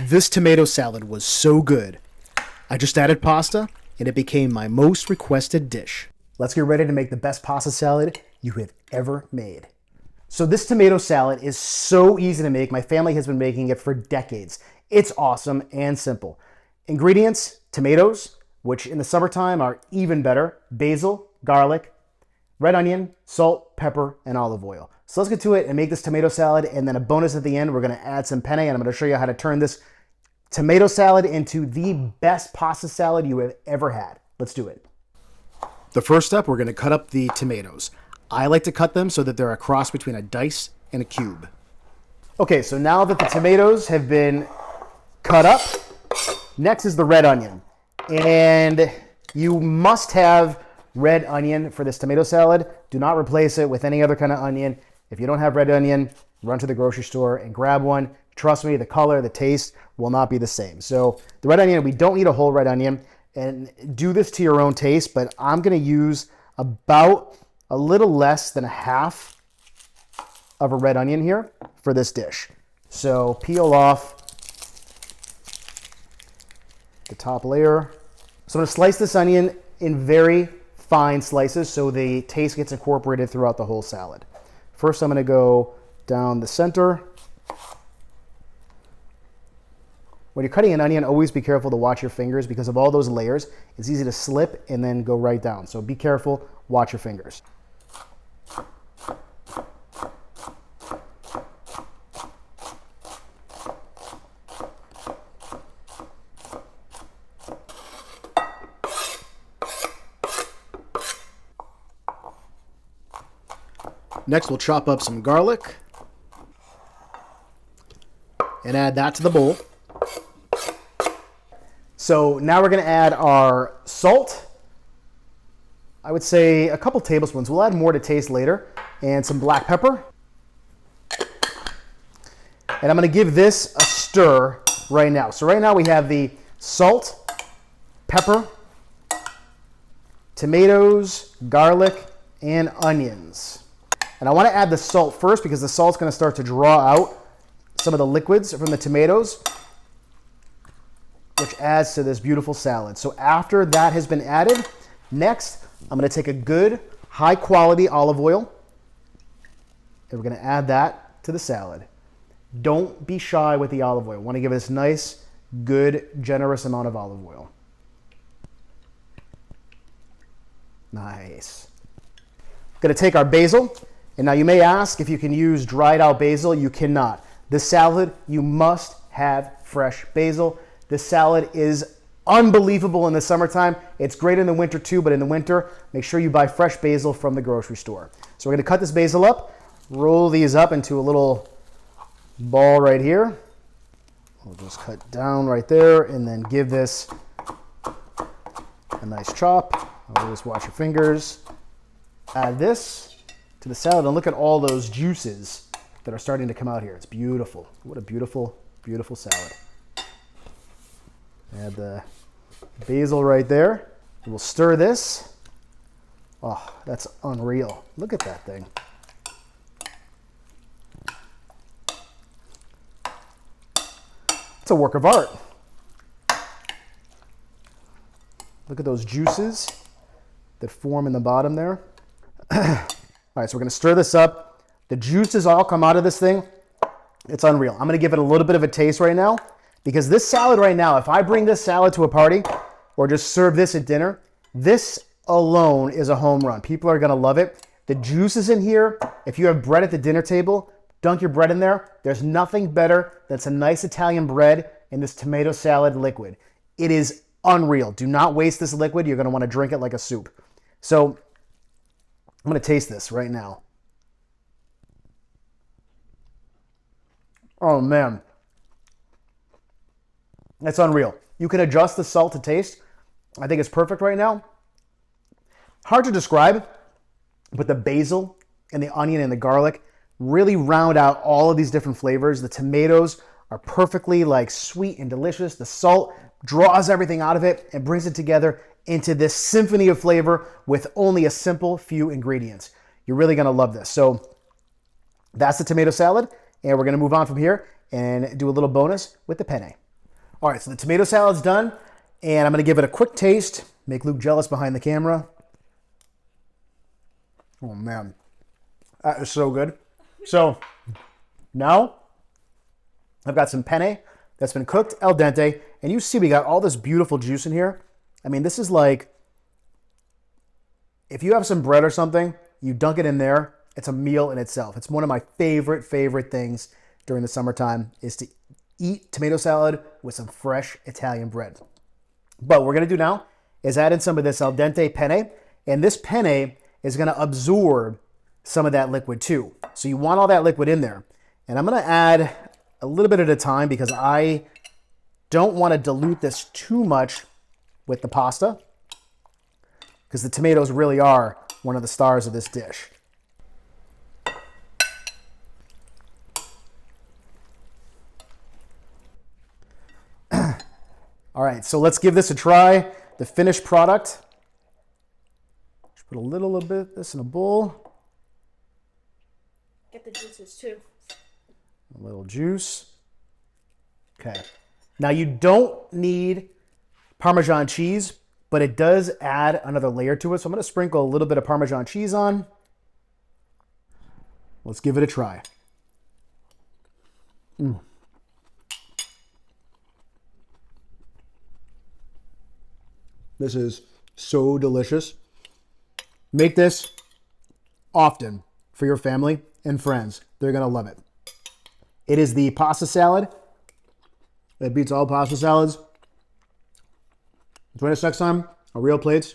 This tomato salad was so good. I just added pasta and it became my most requested dish. Let's get ready to make the best pasta salad you have ever made. So this tomato salad is so easy to make. My family has been making it for decades. It's awesome and simple. Ingredients: tomatoes, which in the summertime are even better, basil, garlic, red onion, salt, pepper, and olive oil. So let's get to it and make this tomato salad, and then a bonus at the end, we're gonna add some penne, and I'm gonna show you how to turn this tomato salad into the best pasta salad you have ever had. Let's do it. The first step, we're gonna cut up the tomatoes. I like to cut them so that they're a cross between a dice and a cube. Okay, so now that the tomatoes have been cut up, next is the red onion. And you must have red onion for this tomato salad. Do not replace it with any other kind of onion. If you don't have red onion, run to the grocery store and grab one. Trust me, the color, the taste will not be the same. So the red onion, we don't need a whole red onion, and do this to your own taste, but I'm gonna use about a little less than a half of a red onion here for this dish. So peel off the top layer. So I'm gonna slice this onion in very fine slices so the taste gets incorporated throughout the whole salad. First, I'm gonna go down the center. When you're cutting an onion, always be careful to watch your fingers because of all those layers. It's easy to slip and then go right down. So be careful, watch your fingers. Next, we'll chop up some garlic and add that to the bowl. So now we're gonna add our salt. I would say a couple tablespoons. We'll add more to taste later. And some black pepper. And I'm gonna give this a stir right now. So right now we have the salt, pepper, tomatoes, garlic, and onions. And I wanna add the salt first because the salt's gonna start to draw out some of the liquids from the tomatoes, which adds to this beautiful salad. So after that has been added, next, I'm gonna take a good, high quality olive oil, and we're gonna add that to the salad. Don't be shy with the olive oil. Wanna give this nice, good, generous amount of olive oil. Nice. Gonna take our basil, and now you may ask if you can use dried out basil. You cannot. This salad, you must have fresh basil. This salad is unbelievable in the summertime. It's great in the winter too, but in the winter, make sure you buy fresh basil from the grocery store. So we're gonna cut this basil up, roll these up into a little ball right here. We'll just cut down right there and then give this a nice chop. Always watch your fingers. Add this to the salad and look at all those juices that are starting to come out here. It's beautiful. What a beautiful, beautiful salad. Add the basil right there. We'll stir this. Oh, that's unreal. Look at that thing. It's a work of art. Look at those juices that form in the bottom there. All right, so we're gonna stir this up. The juices all come out of this thing. It's unreal. I'm gonna give it a little bit of a taste right now because this salad right now, if I bring this salad to a party or just serve this at dinner, this alone is a home run. People are gonna love it. The juices in here, if you have bread at the dinner table, dunk your bread in there. There's nothing better than some nice Italian bread and this tomato salad liquid. It is unreal. Do not waste this liquid. You're gonna wanna drink it like a soup. So I'm gonna taste this right now. Oh man, that's unreal. You can adjust the salt to taste. I think it's perfect right now. Hard to describe, but the basil and the onion and the garlic really round out all of these different flavors. The tomatoes are perfectly like sweet and delicious. The salt draws everything out of it and brings it together into this symphony of flavor with only a simple few ingredients. You're really gonna love this. So that's the tomato salad, and we're gonna move on from here and do a little bonus with the penne. All right, so the tomato salad's done, and I'm gonna give it a quick taste, make Luke jealous behind the camera. Oh man, that is so good. So now I've got some penne that's been cooked al dente, and you see we got all this beautiful juice in here. I mean, this is like, if you have some bread or something, you dunk it in there, it's a meal in itself. It's one of my favorite things during the summertime is to eat tomato salad with some fresh Italian bread. But what we're gonna do now is add in some of this al dente penne, and this penne is gonna absorb some of that liquid too. So you want all that liquid in there. And I'm gonna add a little bit at a time because I don't wanna dilute this too much with the pasta because the tomatoes really are one of the stars of this dish. All right, so let's give this a try. The finished product. Just put a little bit of this in a bowl. Get the juices too. A little juice. Okay. Now you don't need Parmesan cheese, but it does add another layer to it. So I'm going to sprinkle a little bit of Parmesan cheese on. Let's give it a try. This is so delicious. Make this often for your family and friends. They're going to love it. It is the pasta salad that beats all pasta salads. Join us next time on Real Plates.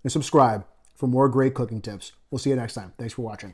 And subscribe for more great cooking tips. We'll see you next time. Thanks for watching.